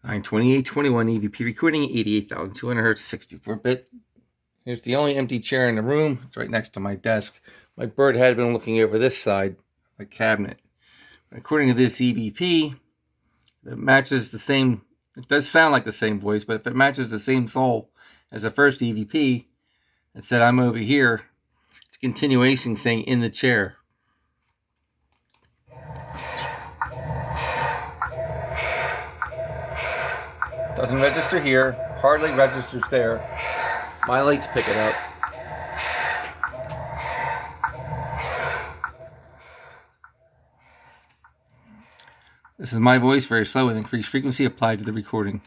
92821 EVP recording, 88,200 hertz, 64-bit. Here's the only empty chair in the room. It's right next to my desk. My bird had been looking over this side of the cabinet. According to this EVP, it matches the same, it does sound like the same voice, but if it matches the same soul as the first EVP, it said I'm over here, it's a continuation saying in the chair. Doesn't register here, hardly registers there. My lights pick it up. This is my voice, very slow with increased frequency applied to the recording.